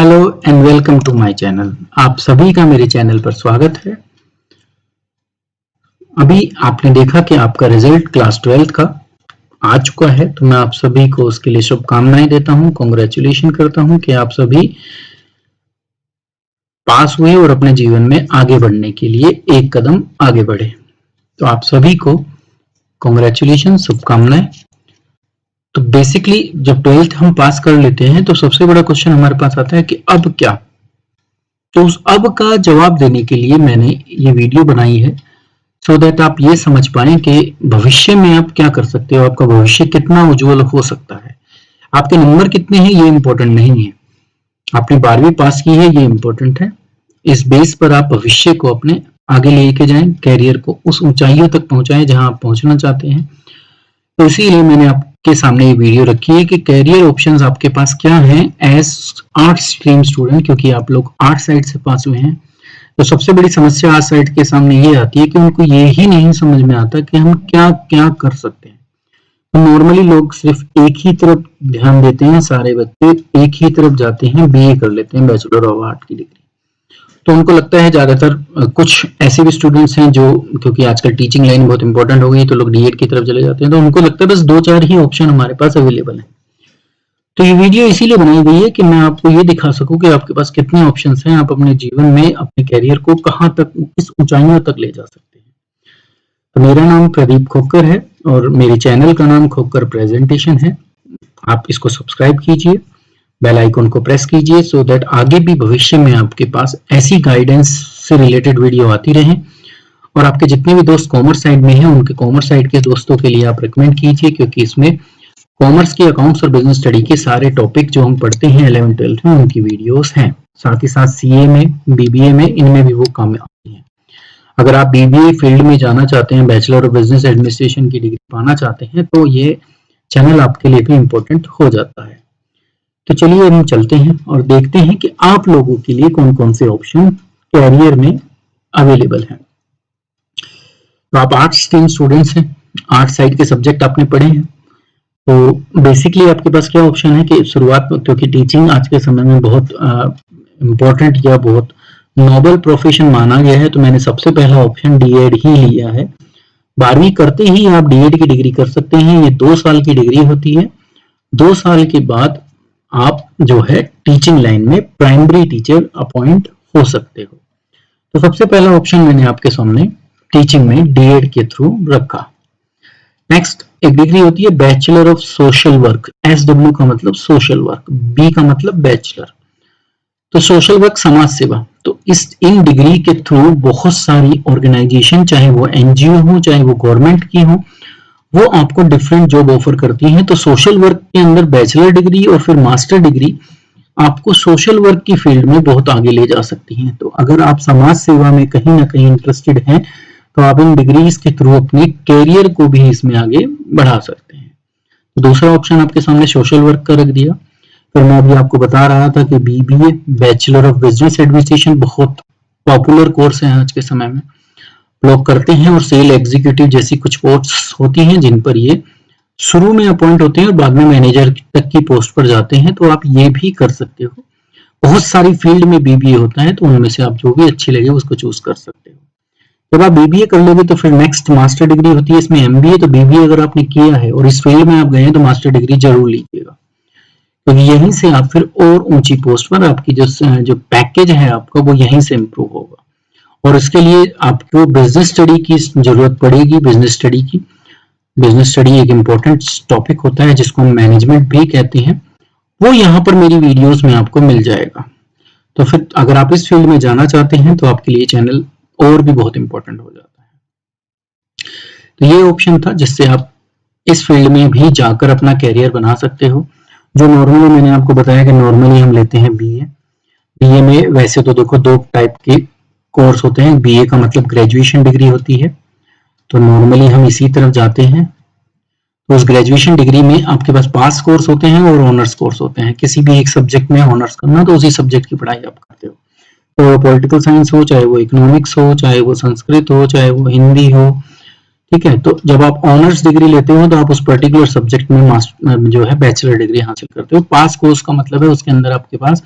Hello and welcome to my channel. आप सभी का मेरे चैनल पर स्वागत है। अभी आपने देखा कि आपका रिजल्ट क्लास 12th का आ चुका है, तो मैं आप सभी को उसके लिए शुभकामनाएं देता हूं, कांग्रेचुलेशन करता हूं कि आप सभी पास हुए और अपने जीवन में आगे बढ़ने के लिए एक कदम आगे बढ़े। तो आप सभी को कांग्रेचुलेशन, शुभकामनाएं। तो बेसिकली जब 12th हम पास कर लेते हैं तो सबसे बड़ा क्वेश्चन हमारे पास आता है कि अब क्या। तो उस अब का जवाब देने के लिए मैंने ये वीडियो बनाई है सो दैट आप ये समझ पाएं कि भविष्य में आप क्या कर सकते हो, आपका भविष्य कितना उज्जवल हो सकता है। आपके नंबर कितने हैं ये इंपॉर्टेंट नहीं है, आपने 12वीं पास की है ये इंपॉर्टेंट है। इस बेस पर आप भविष्य को अपने आगे लेके जाएं, कैरियर को उस ऊंचाइयों तक पहुंचाएं जहां आप पहुंचना चाहते हैं। तो इसीलिए मैंने आपके सामने ये वीडियो रखी है कि कैरियर ऑप्शंस आपके पास क्या हैं एज आर्ट्स स्ट्रीम स्टूडेंट, क्योंकि आप लोग आर्ट साइड से पास हुए हैं। तो सबसे बड़ी समस्या आर्ट साइड के सामने ये आती है कि उनको ये ही नहीं समझ में आता कि हम क्या क्या कर सकते हैं। तो नॉर्मली लोग सिर्फ एक ही तरफ ध्यान देते हैं, सारे बच्चे एक ही तरफ जाते हैं, बीए कर लेते हैं, बैचलर ऑफ आर्ट की डिग्री। तो उनको लगता है ज्यादातर, कुछ ऐसे भी स्टूडेंट्स हैं जो, क्योंकि आजकल टीचिंग लाइन बहुत इंपॉर्टेंट हो गई तो लोग डीएड की तरफ चले जाते हैं, तो उनको लगता है बस 2-4 ही ऑप्शन हमारे पास अवेलेबल है। तो ये वीडियो इसीलिए बनाई गई है कि मैं आपको ये दिखा सकूं कि आपके पास कितने ऑप्शंस हैं, आप अपने जीवन में अपने कैरियर को कहां तक, किस ऊंचाइयों तक ले जा सकते हैं। तो मेरा नाम प्रदीप खोकर है और मेरे चैनल का नाम खोकर प्रेजेंटेशन है। आप इसको सब्सक्राइब कीजिए, बेल आइकन को प्रेस कीजिए सो दैट आगे भी भविष्य में आपके पास ऐसी गाइडेंस से रिलेटेड वीडियो आती रहे। और आपके जितने भी दोस्त कॉमर्स साइड में हैं उनके कॉमर्स साइड के दोस्तों के लिए आप रिकमेंड कीजिए, क्योंकि इसमें कॉमर्स की अकाउंट्स और बिजनेस स्टडी के सारे टॉपिक जो हम पढ़ते हैं 11th-12th में उनकी वीडियोस हैं। साथ ही साथ सीए में, बीबीए में, इनमें भी वो काम आती हैं। अगर आप बीबीए फील्ड में जाना चाहते हैं, बैचलर ऑफ बिजनेस एडमिनिस्ट्रेशन की डिग्री पाना चाहते हैं, तो ये चैनल आपके लिए भी इम्पोर्टेंट हो जाता है। तो चलिए हम चलते हैं और देखते हैं कि आप लोगों के लिए कौन कौन से ऑप्शन कैरियर में अवेलेबल हैं। तो आप आर्ट्स स्ट्रीम स्टूडेंट्स हैं, आर्ट साइड के सब्जेक्ट आपने पढ़े हैं, तो बेसिकली आपके पास क्या ऑप्शन है कि शुरुआत में, क्योंकि टीचिंग आज के समय में बहुत इम्पोर्टेंट या बहुत नोबल प्रोफेशन माना गया है, तो मैंने सबसे पहला ऑप्शन डीएड ही लिया है। 12वीं करते ही आप डीएड की डिग्री कर सकते हैं। ये 2 साल की डिग्री होती है। 2 साल के बाद आप जो है टीचिंग लाइन में प्राइमरी टीचर अपॉइंट हो सकते हो। तो सबसे पहला ऑप्शन मैंने आपके सामने टीचिंग में डीएड के थ्रू रखा। नेक्स्ट एक डिग्री होती है bachelor of social work. SW का मतलब सोशल वर्क, बी का मतलब बैचलर। तो सोशल वर्क समाज सेवा, तो इन डिग्री के थ्रू बहुत सारी ऑर्गेनाइजेशन, चाहे वो एनजीओ हो चाहे वो गवर्नमेंट की हो, वो आपको डिफरेंट जॉब ऑफर करती हैं। तो सोशल वर्क के अंदर बैचलर डिग्री और फिर मास्टर डिग्री आपको सोशल वर्क की फील्ड में बहुत आगे ले जा सकती हैं। तो अगर आप समाज सेवा में कहीं ना कहीं इंटरेस्टेड हैं तो आप इन डिग्रीज के थ्रू अपने कैरियर को भी इसमें आगे बढ़ा सकते हैं। तो दूसरा ऑप्शन आपके सामने सोशल वर्क का रख दिया। फिर मैं अभी आपको बता रहा था कि BBA, bachelor of business administration, बहुत पॉपुलर कोर्स है आज के समय में, लोग करते हैं। और सेल एग्जीक्यूटिव जैसी कुछ पोस्ट्स होती हैं जिन पर ये शुरू में अपॉइंट होते हैं और बाद में मैनेजर तक की पोस्ट पर जाते हैं, तो आप ये भी कर सकते हो। बहुत सारी फील्ड में बीबीए होता है, तो उनमें से आप जो भी अच्छी लगे उसको चूज कर सकते हो। जब आप बीबीए कर लोगे तो फिर नेक्स्ट मास्टर डिग्री होती है, इसमें एमबीए। तो बीबीए अगर आपने किया है और इस फील्ड में आप गए हैं तो मास्टर डिग्री जरूर लीजिएगा, क्योंकि यहीं से आप फिर और ऊंची पोस्ट पर, आपकी जो पैकेज है आपका वो यहीं से इम्प्रूव होगा। और इसके लिए आपको बिजनेस स्टडी की जरूरत पड़ेगी। बिजनेस स्टडी एक इम्पोर्टेंट टॉपिक होता है जिसको हम मैनेजमेंट भी कहते हैं, वो यहाँ पर मेरी वीडियोस में आपको मिल जाएगा। तो फिर अगर आप इस फील्ड में जाना चाहते हैं तो आपके लिए चैनल और भी बहुत इंपॉर्टेंट हो जाता है। तो ये ऑप्शन था जिससे आप इस फील्ड में भी जाकर अपना कैरियर बना सकते हो। जो नॉर्मली मैंने आपको बताया कि नॉर्मली हम लेते हैं बीए में वैसे तो देखो 2 टाइप के कोर्स होते हैं। बीए का मतलब ग्रेजुएशन डिग्री होती है, तो नॉर्मली हम इसी तरफ जाते हैं। तो उस ग्रेजुएशन डिग्री में आपके पास पास कोर्स होते हैं और ऑनर्स कोर्स होते हैं। किसी भी एक सब्जेक्ट में ऑनर्स करना तो उसी सब्जेक्ट की पढ़ाई आप करते हो। तो पॉलिटिकल साइंस हो, चाहे वो इकोनॉमिक्स हो, चाहे वो संस्कृत हो, चाहे वो हिंदी हो, ठीक है। तो जब आप ऑनर्स डिग्री लेते हो तो आप उस पर्टिकुलर सब्जेक्ट में जो है बैचलर डिग्री हासिल करते हो। पास कोर्स का मतलब है उसके अंदर आपके पास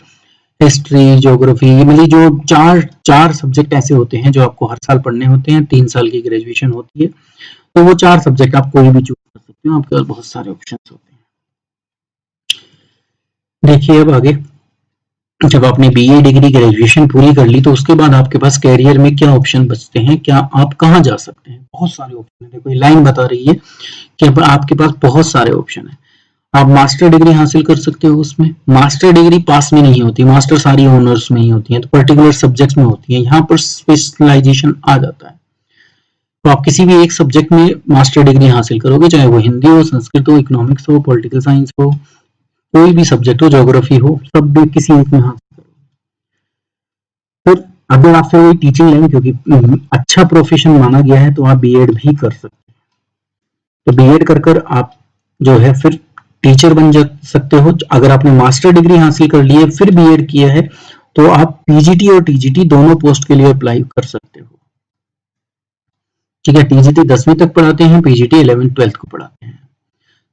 हिस्ट्री, ज्योग्राफी, मतलब जो चार सब्जेक्ट ऐसे होते हैं जो आपको हर साल पढ़ने होते हैं, 3 साल की ग्रेजुएशन होती है, तो वो 4 सब्जेक्ट आप कोई भी चूज कर सकते हो, आपके पास बहुत सारे ऑप्शन होते हैं। देखिए अब आगे, जब आपने बीए डिग्री ग्रेजुएशन पूरी कर ली तो उसके बाद आपके पास कैरियर में क्या ऑप्शन बचते हैं, क्या आप कहाँ जा सकते हैं? बहुत सारे ऑप्शन है। देखो ये लाइन बता रही है कि अब आपके पास बहुत सारे ऑप्शन है। आप मास्टर डिग्री हासिल कर सकते हो, उसमें मास्टर डिग्री पास में नहीं होती, मास्टर सारी ऑनर्स में ही होती है, तो पर्टिकुलर सब्जेक्ट्स में होती है, यहाँ पर स्पेशलाइजेशन आ जाता है। तो आप किसी भी एक सब्जेक्ट में मास्टर डिग्री हासिल करोगे, चाहे वो हिंदी हो, संस्कृत हो, इकोनॉमिक्स हो, पॉलिटिकल साइंस हो, कोई भी सब्जेक्ट हो, ज्योग्राफी हो, सब भी किसी एक में हासिल करोगे। फिर अगर आपसे वही टीचिंग लाइन, क्योंकि अच्छा प्रोफेशन माना गया है, तो आप बीएड भी कर सकते हैं। तो बीएड कर कर आप जो है फिर टीचर बन जा सकते हो। अगर आपने मास्टर डिग्री हासिल कर ली है फिर बीएड किया है, तो आप पीजीटी और टीजीटी दोनों पोस्ट के लिए अप्लाई कर सकते हो। ठीक है, टीजीटी 10वीं तक पढ़ाते हैं, पीजीटी 11th 12th को पढ़ाते हैं।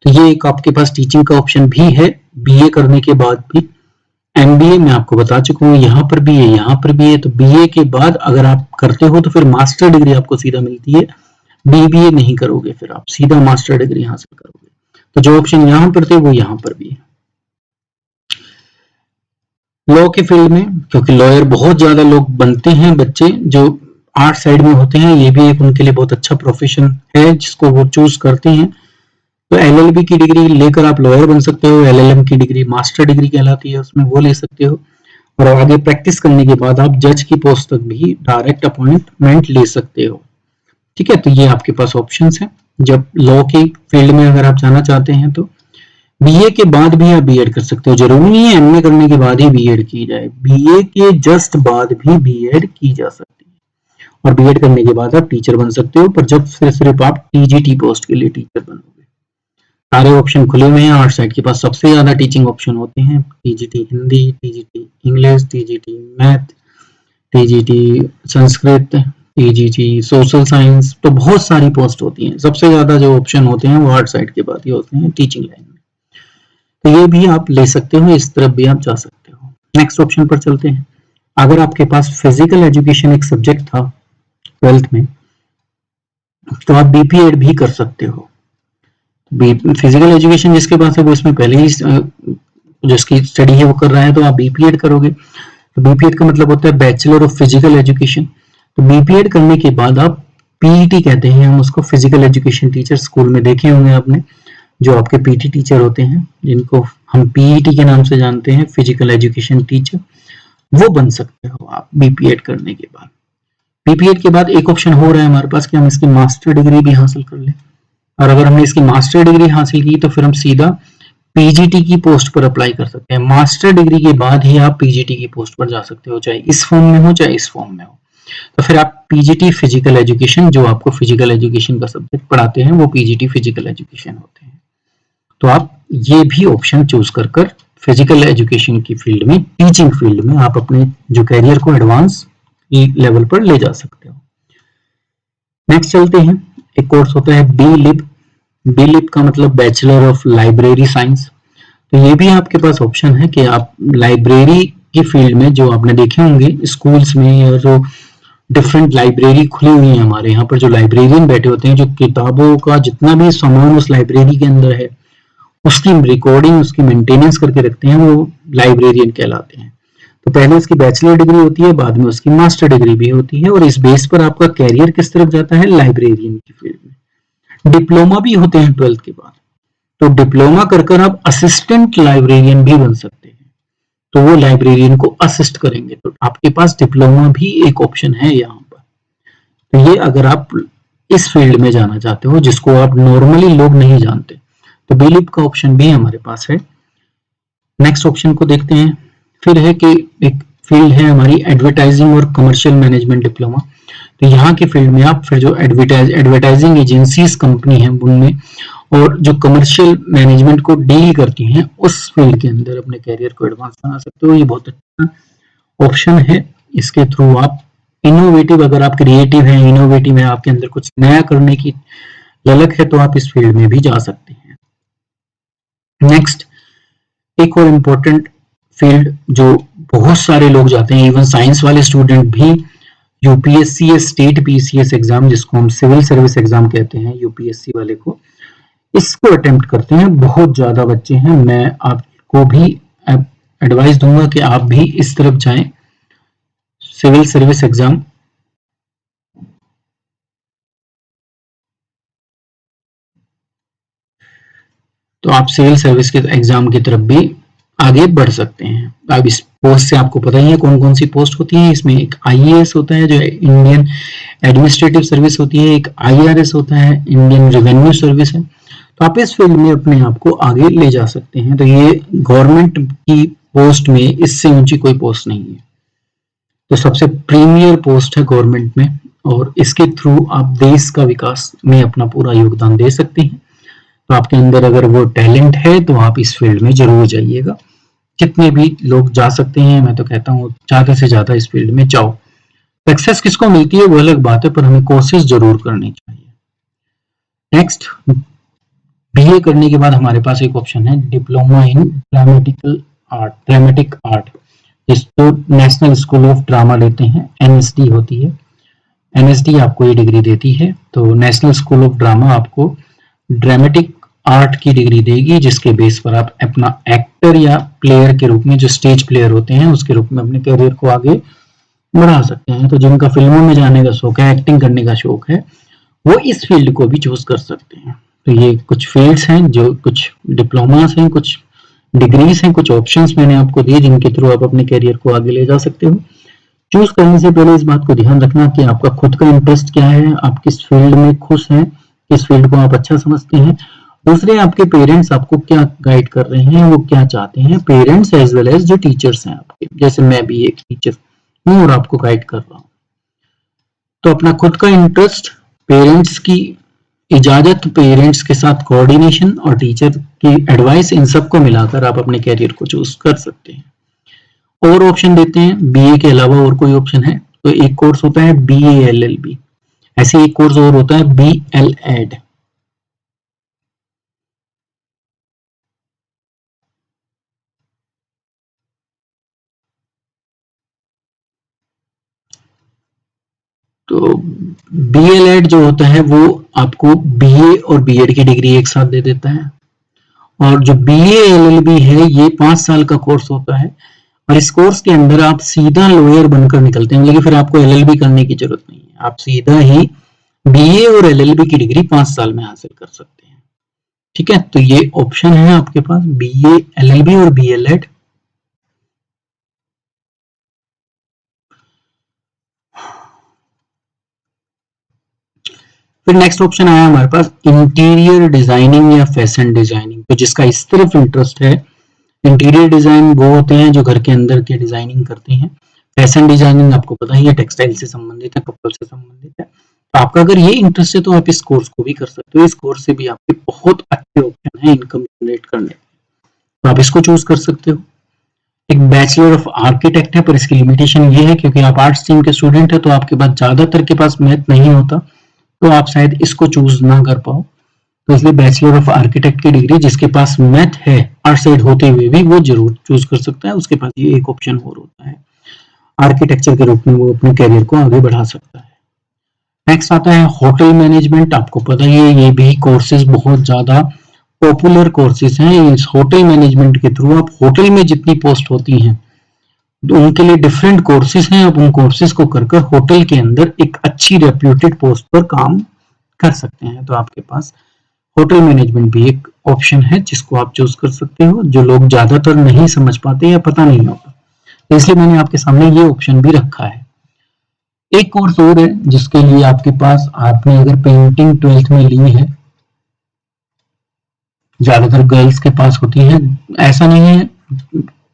तो ये एक आपके पास टीचिंग का ऑप्शन भी है बीए करने के बाद भी। एमबीए मैं आपको बता चुका हूँ, यहाँ पर भी है, यहाँ पर भी है। तो बीए के बाद अगर आप करते हो तो फिर मास्टर डिग्री आपको सीधा मिलती है, बीबीए नहीं करोगे, फिर आप सीधा मास्टर डिग्री हासिल करोगे। तो जो ऑप्शन यहाँ पर थे वो यहाँ पर भी है। लॉ के फील्ड में, क्योंकि लॉयर बहुत ज्यादा लोग बनते हैं, बच्चे जो आर्ट साइड में होते हैं, ये भी एक उनके लिए बहुत अच्छा प्रोफेशन है जिसको वो चूज करते हैं। तो एलएलबी की डिग्री लेकर आप लॉयर बन सकते हो, एलएलएम की डिग्री मास्टर डिग्री कहलाती है, उसमें वो ले सकते हो, और आगे प्रैक्टिस करने के बाद आप जज की पोस्ट तक भी डायरेक्ट अपॉइंटमेंट ले सकते हो। ठीक है, तो ये आपके पास ऑप्शंस हैं। जब लॉ के फील्ड में अगर आप जाना चाहते हैं तो बीए के बाद भी आप बीएड कर सकते हो, जरूरी नहीं है एमए करने के बाद ही बीएड की जाए, बीए के जस्ट बाद भी बीएड की जा सकती है, और बीएड करने के बाद आप टीचर बन सकते हो, पर जब सिर्फ आप टीजीटी पोस्ट के लिए टीचर बनोगे। सारे ऑप्शन खुले हुए हैं, आर्ट साइड के पास सबसे ज्यादा टीचिंग ऑप्शन होते हैं, TGT Hindi, TGT English, TGT math, TGT Sanskrit, TGT social science, तो बहुत सारी पोस्ट होती हैं। सबसे ज्यादा जो ऑप्शन होते हैं वो आर्ट साइड के बाद ही होते हैं टीचिंग लाइन में। तो ये भी आप ले सकते हो, इस तरफ भी आप जा सकते हो। नेक्स्ट ऑप्शन पर चलते हैं। अगर आपके पास फिजिकल एजुकेशन एक सब्जेक्ट था 12th में, तो आप बीपीएड भी कर सकते हो। फिजिकल एजुकेशन जिसके पास है वो इसमें पहले ही जो इसकी स्टडी है वो कर रहा है, तो आप बीपीएड करोगे। तो बीपीएड का मतलब होता है बैचलर ऑफ फिजिकल एजुकेशन। तो बीपीएड करने के बाद आप पीईटी कहते हैं हम उसको, फिजिकल एजुकेशन टीचर, स्कूल में देखे होंगे आपने, जो आपके पीटी टीचर होते हैं जिनको हम पीईटी के नाम से जानते हैं, फिजिकल एजुकेशन टीचर, वो बन सकते हो आप बीपीएड करने के बाद। बीपीएड के बाद एक ऑप्शन हो रहा है हमारे पास कि हम इसकी मास्टर डिग्री भी हासिल कर लें, और अगर हमने इसकी मास्टर डिग्री हासिल की तो फिर हम सीधा पीजीटी की पोस्ट पर अप्लाई कर सकते हैं। मास्टर डिग्री के बाद ही आप पीजीटी की पोस्ट पर जा सकते हो, चाहे इस फॉर्म में हो चाहे इस फॉर्म में हो। तो फिर आप पीजीटी फिजिकल एजुकेशन, जो आपको फिजिकल एजुकेशन का सब्जेक्ट पढ़ाते हैं वो पीजीटी फिजिकल एजुकेशन होते हैं। तो आप ये भी ऑप्शन चूज कर कर फिजिकल एजुकेशन की फील्ड में, टीचिंग फील्ड में आप अपने जो कैरियर को एडवांस लेवल पर ले जा सकते हो। नेक्स्ट चलते हैं, एक कोर्स होता है बीलिब। बीलिब का मतलब बैचलर ऑफ लाइब्रेरी साइंस। तो ये भी आपके पास ऑप्शन है कि आप लाइब्रेरी की फील्ड में, जो आपने देखे होंगे स्कूल्स में, या जो डिफरेंट लाइब्रेरी खुली हुई है हमारे यहाँ पर, जो लाइब्रेरियन बैठे होते हैं, जो किताबों का जितना भी सामान उस लाइब्रेरी के अंदर है उसकी रिकॉर्डिंग, उसकी मेंटेनेंस करके रखते हैं, वो लाइब्रेरियन कहलाते हैं। तो पहले उसकी बैचलर डिग्री होती है, बाद में उसकी मास्टर डिग्री भी होती है, और इस बेस पर आपका कैरियर किस तरफ जाता है, लाइब्रेरियन की फील्ड में। डिप्लोमा भी होते हैं 12th के बाद, तो डिप्लोमा कर कर आप असिस्टेंट लाइब्रेरियन भी बन सकते हैं, तो वो लाइब्रेरियन को असिस्ट करेंगे। तो आपके पास डिप्लोमा भी एक ऑप्शन है यहाँ पर। तो ये अगर आप इस फील्ड में जाना चाहते हो जिसको आप नॉर्मली लोग नहीं जानते, तो बीलिप का ऑप्शन भी हमारे पास है। नेक्स्ट ऑप्शन को देखते हैं। फिर है कि एक फील्ड है हमारी एडवर्टाइजिंग और कमर्शियल मैनेजमेंट डिप्लोमा। तो यहाँ की फील्ड में आप फिर जो एडवर्टाइजिंग एजेंसीज कंपनी है उनमें, और जो कमर्शियल मैनेजमेंट को डील करती हैं, उस फील्ड के अंदर अपने कैरियर को एडवांस बना सकते हो। ये बहुत अच्छा ऑप्शन है। इसके थ्रू आप इनोवेटिव, अगर आप क्रिएटिव हैं, इनोवेटिव है, आपके अंदर कुछ नया करने की ललक है, तो आप इस फील्ड में भी जा सकते हैं। नेक्स्ट, एक और इम्पोर्टेंट फील्ड जो बहुत सारे लोग जाते हैं, इवन साइंस वाले स्टूडेंट भी यूपीएससी या स्टेट पीसीएस एग्जाम, जिसको हम सिविल सर्विस एग्जाम कहते हैं, यूपीएससी वाले को, इसको अटेम्प्ट करते हैं। बहुत ज्यादा बच्चे हैं। मैं आपको भी एडवाइस दूंगा कि आप भी इस तरफ जाएं, सिविल सर्विस एग्जाम। तो आप सिविल सर्विस के एग्जाम की तरफ भी आगे बढ़ सकते हैं। अब इस पोस्ट से आपको पता ही है कौन कौन सी पोस्ट होती है। इसमें एक आईएएस होता है जो इंडियन एडमिनिस्ट्रेटिव सर्विस होती है, एक आईआरएस होता है, इंडियन रेवेन्यू सर्विस है। तो आप इस फील्ड में अपने आप को आगे ले जा सकते हैं। तो ये गवर्नमेंट की पोस्ट में इससे ऊंची कोई पोस्ट नहीं है। तो सबसे प्रीमियर पोस्ट है गवर्नमेंट में, और इसके थ्रू आप देश का विकास में अपना पूरा योगदान दे सकते हैं। तो आपके अंदर अगर वो टैलेंट है तो आप इस फील्ड में जरूर जाइएगा। जितने भी लोग जा सकते हैं, मैं तो कहता हूँ ज्यादा से ज्यादा इस फील्ड में जाओ। सक्सेस किसको मिलती है वो अलग बात है, पर हमें कोशिश जरूर करनी चाहिए। नेक्स्ट, बीए करने के बाद हमारे पास एक ऑप्शन है डिप्लोमा इन ड्रामेटिक आर्ट, जिसको नेशनल स्कूल ऑफ ड्रामा लेते हैं, एनएसडी होती है। एनएसडी आपको ये डिग्री देती है। तो नेशनल स्कूल ऑफ ड्रामा आपको ड्रामेटिक आर्ट की डिग्री देगी, जिसके बेस पर आप अपना एक्टर या प्लेयर के रूप में, जो स्टेज प्लेयर होते हैं, उसके रूप में अपने करियर को आगे बढ़ा सकते हैं। तो जिनका फिल्मों में जाने का शौक है, एक्टिंग करने का शौक है, वो इस फील्ड को भी चूज कर सकते हैं। तो ये कुछ फील्ड्स हैं, जो कुछ डिप्लोमास हैं, कुछ डिग्रीज हैं, कुछ ऑप्शंस मैंने आपको दिए जिनके थ्रू आप अपने करियर को आगे ले जा सकते हो। चूज करने से पहले इस बात को ध्यान रखना कि आपका खुद का इंटरेस्ट क्या है, आप किस फील्ड में खुश हैं, किस फील्ड को आप अच्छा समझते हैं। दूसरे, आपके पेरेंट्स आपको क्या गाइड कर रहे हैं, वो क्या चाहते हैं। पेरेंट्स एज वेल एज जो टीचर्स हैं आपके, जैसे मैं भी एक टीचर हूँ और आपको गाइड कर रहा हूँ। तो अपना खुद का इंटरेस्ट, पेरेंट्स की इजाजत, पेरेंट्स के साथ कोऑर्डिनेशन और टीचर की एडवाइस, इन सबको मिलाकर आप अपने कैरियर को चूज कर सकते हैं। और ऑप्शन देते हैं, बीए के अलावा और कोई ऑप्शन है तो एक कोर्स होता है BALLB, ऐसे एक कोर्स और होता है BLED। तो BLED जो होता है वो आपको BA और BEd की डिग्री एक साथ दे देता है। और जो BALLB है ये 5 साल का कोर्स होता है, और इस कोर्स के अंदर आप सीधा लॉयर बनकर निकलते हैं। लेकिन फिर आपको LLB करने की जरूरत नहीं है, आप सीधा ही BA और LLB की डिग्री 5 साल में हासिल कर सकते हैं। ठीक है, तो ये ऑप्शन है आपके पास, BA, LLB और BLED। फिर नेक्स्ट ऑप्शन आया हमारे पास इंटीरियर डिजाइनिंग या फैशन डिजाइनिंग। तो जिसका इस तरफ इंटरेस्ट है, इंटीरियर डिजाइन वो होते हैं जो घर के अंदर के डिजाइनिंग करते हैं। फैशन डिजाइनिंग आपको पता ही है, टेक्सटाइल से संबंधित है, कपड़ों से संबंधित है। तो आपका अगर ये इंटरेस्ट है तो आप इस कोर्स को भी कर सकते हो। इस कोर्स से भी आपके बहुत अच्छे ऑप्शन है इनकम जनरेट करने, तो आप इसको चूज कर सकते हो। एक बैचलर ऑफ आर्किटेक्ट है, पर इसकी लिमिटेशन ये है क्योंकि आप आर्ट्स स्ट्रीम के स्टूडेंट है तो आपके पास ज्यादातर के पास मैथ नहीं होता, तो आप शायद इसको चूज ना कर पाओ। तो इसलिए बैचलर ऑफ आर्किटेक्ट की डिग्री जिसके पास मैथ है आर्ट साइड होते हुए भी, वो जरूर चूज कर सकता है। उसके पास ये एक ऑप्शन और होता है, आर्किटेक्चर के रूप में वो अपने कैरियर को आगे बढ़ा सकता है। नेक्स्ट आता है होटल मैनेजमेंट। आपको पता ही है ये भी कोर्सेज बहुत ज्यादा पॉपुलर कोर्सेज हैं। इस होटल मैनेजमेंट के थ्रू आप होटल में जितनी पोस्ट होती हैं उनके लिए डिफरेंट कोर्सेज हैं। आप उन कोर्सेज को कर होटल के अंदर एक अच्छी रेप्यूटेड पोस्ट पर काम कर सकते हैं। तो आपके पास होटल मैनेजमेंट भी एक ऑप्शन है जिसको आप चूज कर सकते हो, जो लोग ज्यादातर नहीं समझ पाते या पता नहीं होता, इसलिए मैंने आपके सामने ये ऑप्शन भी रखा है। एक कोर्स और है जिसके लिए आपके पास, आपने अगर पेंटिंग 12th में ली है, ज्यादातर गर्ल्स के पास होती है, ऐसा नहीं है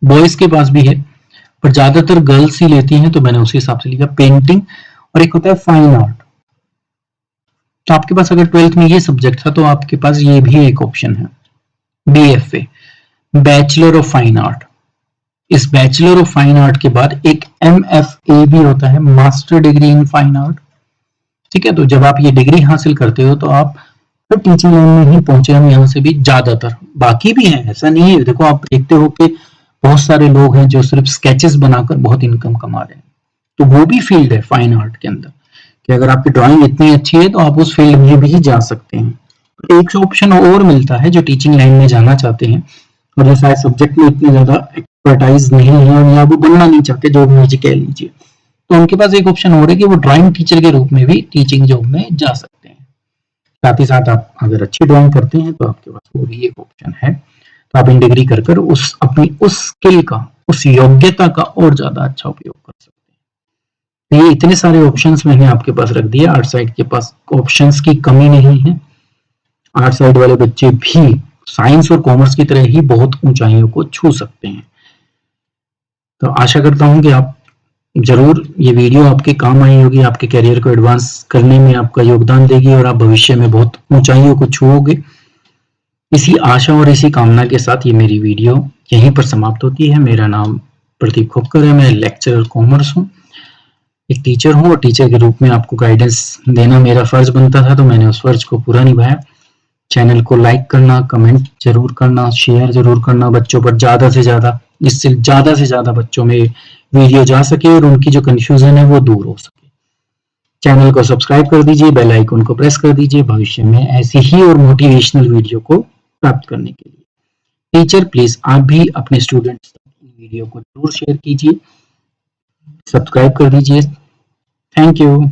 बॉयज के पास भी है, पर ज्यादातर गर्ल्स ही लेती हैं, तो मैंने उसी हिसाब से लिखा पेंटिंग। और एक होता है फाइन आर्ट। तो आपके पास अगर 12th में ये सब्जेक्ट था तो आपके पास ये भी एक ऑप्शन है, BFA, bachelor of fine art. इस बैचलर ऑफ फाइन आर्ट के बाद एक MFA भी होता है, master degree in fine art. ठीक है, तो जब आप ये डिग्री हासिल करते हो तो आप फिर टीचिंग लाइन में ही पहुंचे हम यहाँ से भी ज्यादातर, बाकी भी हैं, ऐसा नहीं है। देखो आप देखते हो कि बहुत सारे लोग हैं जो सिर्फ स्केचेस बनाकर बहुत इनकम कमा रहे हैं। तो वो भी फील्ड है फाइन आर्ट के अंदर, कि अगर आपकी ड्राइंग इतनी अच्छी है तो आप उस फील्ड में भी जा सकते हैं। एक ऑप्शन और मिलता है जो टीचिंग लाइन में जाना चाहते हैं और जो शायद सब्जेक्ट में इतनी ज्यादा एक्सपर्टाइज नहीं है और या वो बनना नहीं चाहते, जो मर्जी कह लीजिए, तो उनके पास एक ऑप्शन और है कि वो ड्राइंग टीचर के रूप में भी टीचिंग जॉब में जा सकते हैं। साथ ही साथ आप अगर अच्छी ड्राइंग करते हैं तो आपके पास वो भी एक ऑप्शन है, तो आप इन डिग्री कर कर उस अपनी उस स्किल का, उस योग्यता का और ज्यादा अच्छा उपयोग कर सकते हैं। ये इतने सारे ऑप्शंस मैंने आपके पास रख दिए। आर्ट साइड के पास ऑप्शंस की कमी नहीं है। आर्ट साइड वाले बच्चे भी साइंस और कॉमर्स की तरह ही बहुत ऊंचाइयों को छू सकते हैं। तो आशा करता हूं कि आप जरूर ये वीडियो आपके काम आई होगी, आपके करियर को एडवांस करने में आपका योगदान देगी और आप भविष्य में बहुत ऊंचाइयों को छूओगे। इसी आशा और इसी कामना के साथ ये मेरी वीडियो यहीं पर समाप्त होती है। मेरा नाम प्रदीप खोखकर है, मैं लेक्चरर कॉमर्स हूँ, एक टीचर हूँ और टीचर के रूप में आपको गाइडेंस देना मेरा फर्ज बनता था, तो मैंने उस फर्ज को पूरा निभाया। चैनल को लाइक करना, कमेंट जरूर करना, शेयर जरूर करना बच्चों पर ज्यादा से ज्यादा, जिससे ज्यादा से ज्यादा बच्चों में वीडियो जा सके और उनकी जो कंफ्यूजन है वो दूर हो सके। चैनल को सब्सक्राइब कर दीजिए, बेल आइकन को प्रेस कर दीजिए भविष्य में ऐसी ही और मोटिवेशनल वीडियो को प्राप्त करने के लिए। टीचर प्लीज आप भी अपने स्टूडेंट्स तक वीडियो को जरूर शेयर कीजिए, सब्सक्राइब कर दीजिए। Thank you.